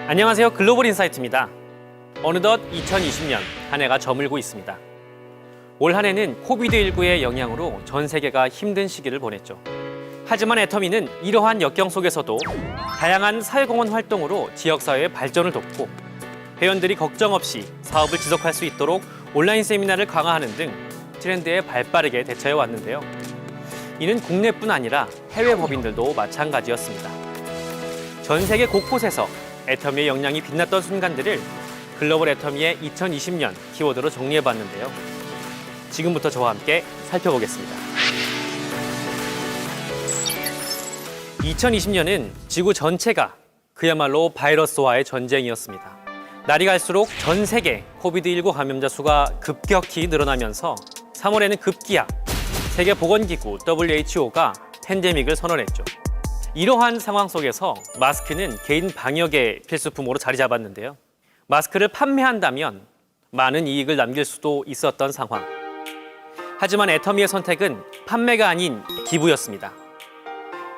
안녕하세요. 글로벌 인사이트입니다. 어느덧 2020년 한 해가 저물고 있습니다. 올 한 해는 코비드19의 영향으로 전 세계가 힘든 시기를 보냈죠. 하지만 애터미는 이러한 역경 속에서도 다양한 사회공헌 활동으로 지역사회의 발전을 돕고 회원들이 걱정 없이 사업을 지속할 수 있도록 온라인 세미나를 강화하는 등 트렌드에 발빠르게 대처해 왔는데요. 이는 국내뿐 아니라 해외 법인들도 마찬가지였습니다. 전 세계 곳곳에서 애터미의 역량이 빛났던 순간들을 글로벌 애터미의 2020년 키워드로 정리해봤는데요. 지금부터 저와 함께 살펴보겠습니다. 2020년은 지구 전체가 그야말로 바이러스와의 전쟁이었습니다. 날이 갈수록 전 세계 코비드19 감염자 수가 급격히 늘어나면서 3월에는 급기야 세계보건기구 WHO가 팬데믹을 선언했죠. 이러한 상황 속에서 마스크는 개인 방역의 필수품으로 자리 잡았는데요. 마스크를 판매한다면 많은 이익을 남길 수도 있었던 상황. 하지만 애터미의 선택은 판매가 아닌 기부였습니다.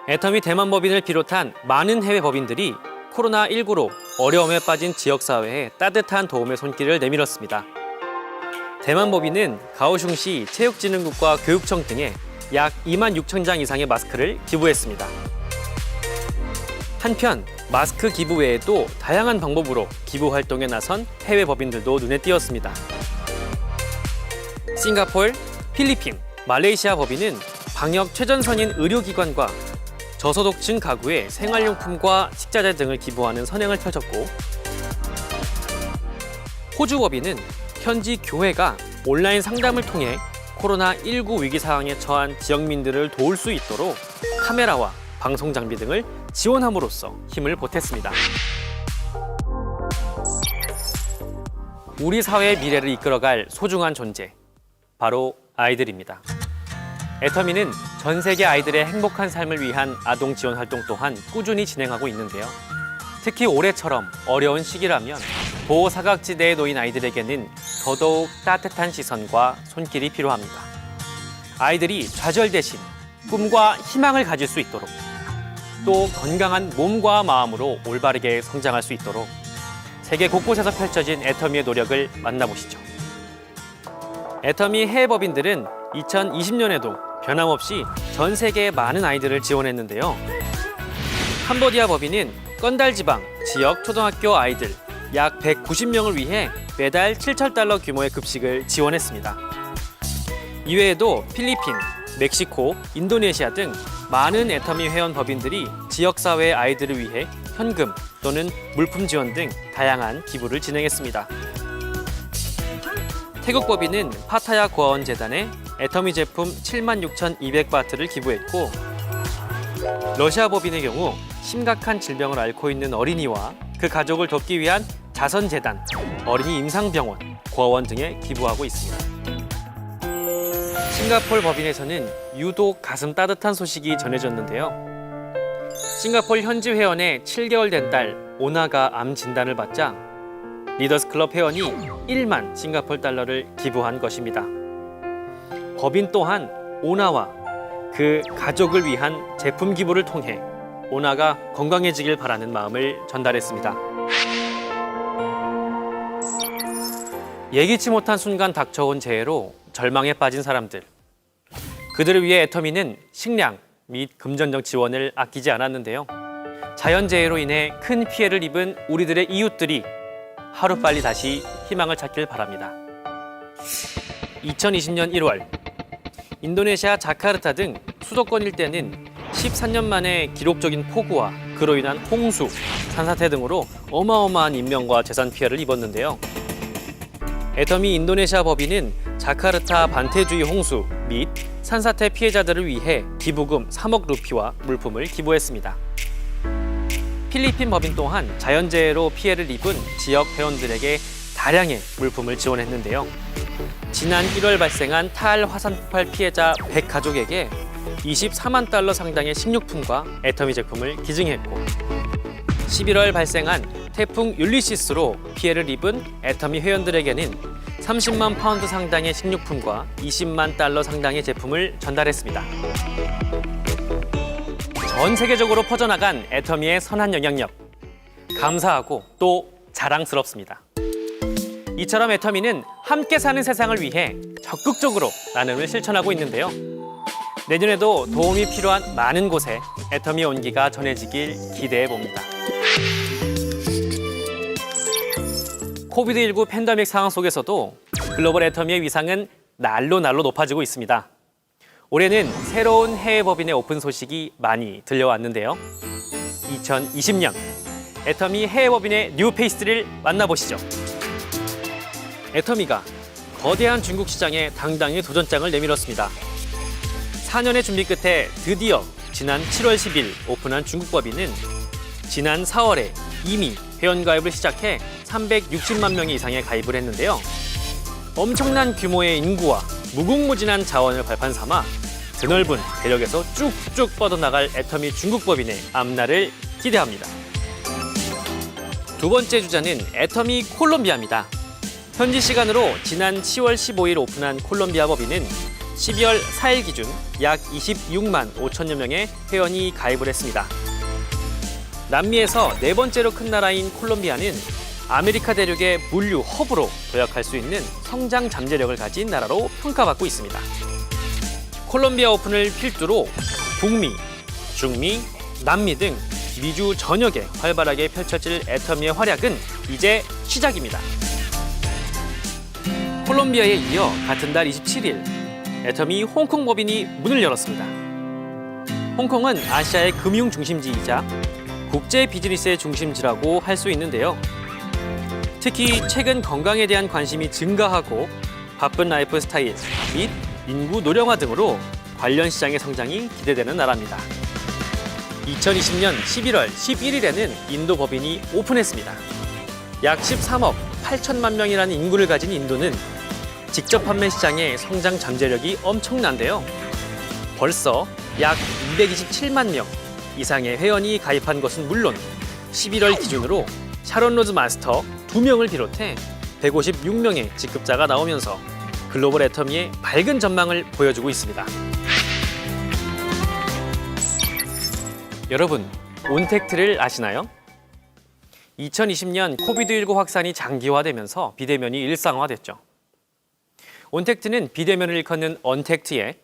애터미 대만 법인을 비롯한 많은 해외 법인들이 코로나19로 어려움에 빠진 지역사회에 따뜻한 도움의 손길을 내밀었습니다. 대만 법인은 가오슝시 체육진흥국과 교육청 등에 약 2만 6천 장 이상의 마스크를 기부했습니다. 한편 마스크 기부 외에도 다양한 방법으로 기부 활동에 나선 해외 법인들도 눈에 띄었습니다. 싱가포르, 필리핀, 말레이시아 법인은 방역 최전선인 의료기관과 저소득층 가구에 생활용품과 식자재 등을 기부하는 선행을 펼쳤고, 호주 법인은 현지 교회가 온라인 상담을 통해 코로나19 위기 상황에 처한 지역민들을 도울 수 있도록 카메라와 방송 장비 등을 지원함으로써 힘을 보탰습니다. 우리 사회의 미래를 이끌어갈 소중한 존재, 바로 아이들입니다. 애터미는 전 세계 아이들의 행복한 삶을 위한 아동 지원 활동 또한 꾸준히 진행하고 있는데요. 특히 올해처럼 어려운 시기라면 보호 사각지대에 놓인 아이들에게는 더더욱 따뜻한 시선과 손길이 필요합니다. 아이들이 좌절 대신 꿈과 희망을 가질 수 있도록, 또 건강한 몸과 마음으로 올바르게 성장할 수 있도록 세계 곳곳에서 펼쳐진 애터미의 노력을 만나보시죠. 애터미 해외 법인들은 2020년에도 변함없이 전 세계의 많은 아이들을 지원했는데요. 캄보디아 법인은 건달 지방 지역 초등학교 아이들 약 190명을 위해 매달 7,000달러 규모의 급식을 지원했습니다. 이외에도 필리핀, 멕시코, 인도네시아 등 많은 애터미 회원 법인들이 지역사회의 아이들을 위해 현금 또는 물품 지원 등 다양한 기부를 진행했습니다. 태국 법인은 파타야 고아원재단에 애터미 제품 76,200바트를 기부했고, 러시아 법인의 경우 심각한 질병을 앓고 있는 어린이와 그 가족을 돕기 위한 자선재단, 어린이 임상병원, 고아원 등에 기부하고 있습니다. 싱가포르 법인에서는 유독 가슴 따뜻한 소식이 전해졌는데요. 싱가포르 현지 회원의 7개월 된 딸 오나가 암 진단을 받자 리더스 클럽 회원이 1만 싱가포르 달러를 기부한 것입니다. 법인 또한 오나와 그 가족을 위한 제품 기부를 통해 오나가 건강해지길 바라는 마음을 전달했습니다. 예기치 못한 순간 닥쳐온 재해로 절망에 빠진 사람들. 그들을 위해 애터미는 식량 및 금전적 지원을 아끼지 않았는데요. 자연재해로 인해 큰 피해를 입은 우리들의 이웃들이 하루빨리 다시 희망을 찾길 바랍니다. 2020년 1월, 인도네시아 자카르타 등 수도권 일대는 13년 만에 기록적인 폭우와 그로 인한 홍수, 산사태 등으로 어마어마한 인명과 재산 피해를 입었는데요. 애터미 인도네시아 법인은 자카르타 반태주의 홍수 및 산사태 피해자들을 위해 기부금 3억 루피와 물품을 기부했습니다. 필리핀 법인 또한 자연재해로 피해를 입은 지역 회원들에게 다량의 물품을 지원했는데요. 지난 1월 발생한 타알 화산 폭발 피해자 100가족에게 24만 달러 상당의 식료품과 애터미 제품을 기증했고, 11월 발생한 태풍 율리시스로 피해를 입은 애터미 회원들에게는 30만 파운드 상당의 식료품과 20만 달러 상당의 제품을 전달했습니다. 전 세계적으로 퍼져나간 애터미의 선한 영향력. 감사하고 또 자랑스럽습니다. 이처럼 애터미는 함께 사는 세상을 위해 적극적으로 나눔을 실천하고 있는데요. 내년에도 도움이 필요한 많은 곳에 애터미 온기가 전해지길 기대해 봅니다. 코비드19 팬데믹 상황 속에서도 글로벌 애터미의 위상은 날로 높아지고 있습니다. 올해는 새로운 해외 법인의 오픈 소식이 많이 들려왔는데요. 2020년 애터미 해외 법인의 뉴페이스를 만나보시죠. 애터미가 거대한 중국 시장에 당당히 도전장을 내밀었습니다. 4년의 준비 끝에 드디어 지난 7월 10일 오픈한 중국 법인은 지난 4월에 이미 회원가입을 시작해 360만 명이 이상의 가입을 했는데요. 엄청난 규모의 인구와 무궁무진한 자원을 발판 삼아 드넓은 대륙에서 쭉쭉 뻗어나갈 애터미 중국 법인의 앞날을 기대합니다. 두 번째 주자는 애터미 콜롬비아입니다. 현지 시간으로 지난 10월 15일 오픈한 콜롬비아 법인은 12월 4일 기준 약 26만 5천여 명의 회원이 가입을 했습니다. 남미에서 네 번째로 큰 나라인 콜롬비아는 아메리카 대륙의 물류 허브로 도약할 수 있는 성장 잠재력을 가진 나라로 평가받고 있습니다. 콜롬비아 오픈을 필두로 북미, 중미, 남미 등 미주 전역에 활발하게 펼쳐질 애터미의 활약은 이제 시작입니다. 콜롬비아에 이어 같은 달 27일 애터미 홍콩 법인이 문을 열었습니다. 홍콩은 아시아의 금융 중심지이자 국제 비즈니스의 중심지라고 할 수 있는데요. 특히 최근 건강에 대한 관심이 증가하고 바쁜 라이프 스타일 및 인구 노령화 등으로 관련 시장의 성장이 기대되는 나라입니다. 2020년 11월 11일에는 인도 법인이 오픈했습니다. 약 13억 8천만 명이라는 인구를 가진 인도는 직접 판매 시장의 성장 잠재력이 엄청난데요. 벌써 약 227만 명 이상의 회원이 가입한 것은 물론 11월 기준으로 샤론 로즈 마스터 2명을 비롯해 156명의 직급자가 나오면서 글로벌 애터미의 밝은 전망을 보여주고 있습니다. 여러분, 온택트를 아시나요? 2020년 코비드19 확산이 장기화되면서 비대면이 일상화됐죠. 온택트는 비대면을 일컫는 언택트에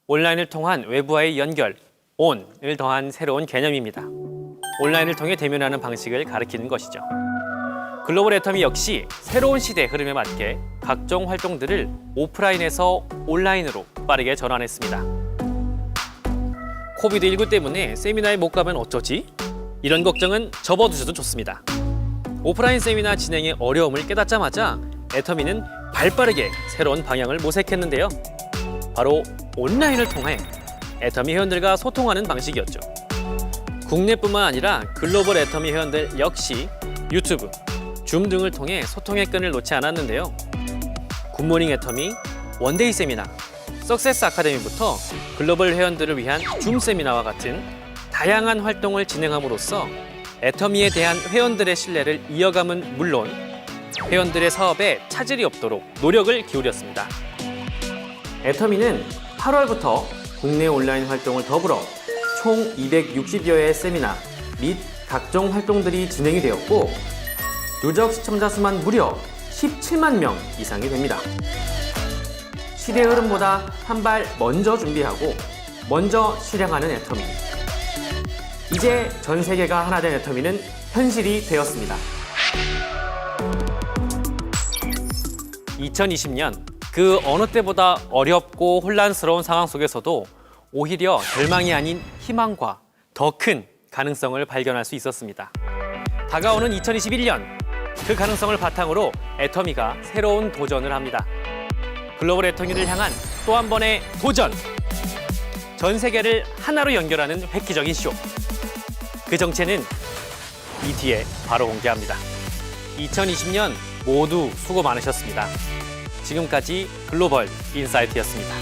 온라인을 통한 외부와의 연결, 온을 더한 새로운 개념입니다. 온라인을 통해 대면하는 방식을 가리키는 것이죠. 글로벌 애터미 역시 새로운 시대 흐름에 맞게 각종 활동들을 오프라인에서 온라인으로 빠르게 전환했습니다. 코비드19 때문에 세미나에 못 가면 어쩌지? 이런 걱정은 접어두셔도 좋습니다. 오프라인 세미나 진행의 어려움을 깨닫자마자 애터미는 발빠르게 새로운 방향을 모색했는데요. 바로 온라인을 통해 애터미 회원들과 소통하는 방식이었죠. 국내뿐만 아니라 글로벌 애터미 회원들 역시 유튜브, 줌 등을 통해 소통의 끈을 놓지 않았는데요. 굿모닝 애터미, 원데이 세미나, 석세스 아카데미부터 글로벌 회원들을 위한 줌 세미나와 같은 다양한 활동을 진행함으로써 애터미에 대한 회원들의 신뢰를 이어감은 물론 회원들의 사업에 차질이 없도록 노력을 기울였습니다. 애터미는 8월부터 국내 온라인 활동을 더불어 총 260여의 세미나 및 각종 활동들이 진행이 되었고 누적 시청자 수만 무려 17만 명 이상이 됩니다. 시대 흐름보다 한 발 먼저 준비하고 먼저 실행하는 애터미. 이제 전 세계가 하나 된 애터미는 현실이 되었습니다. 2020년 그 어느 때보다 어렵고 혼란스러운 상황 속에서도 오히려 절망이 아닌 희망과 더 큰 가능성을 발견할 수 있었습니다. 다가오는 2021년 그 가능성을 바탕으로 애터미가 새로운 도전을 합니다. 글로벌 애터미를 향한 또 한 번의 도전! 전 세계를 하나로 연결하는 획기적인 쇼. 그 정체는 이 뒤에 바로 공개합니다. 2020년 모두 수고 많으셨습니다. 지금까지 글로벌 인사이트였습니다.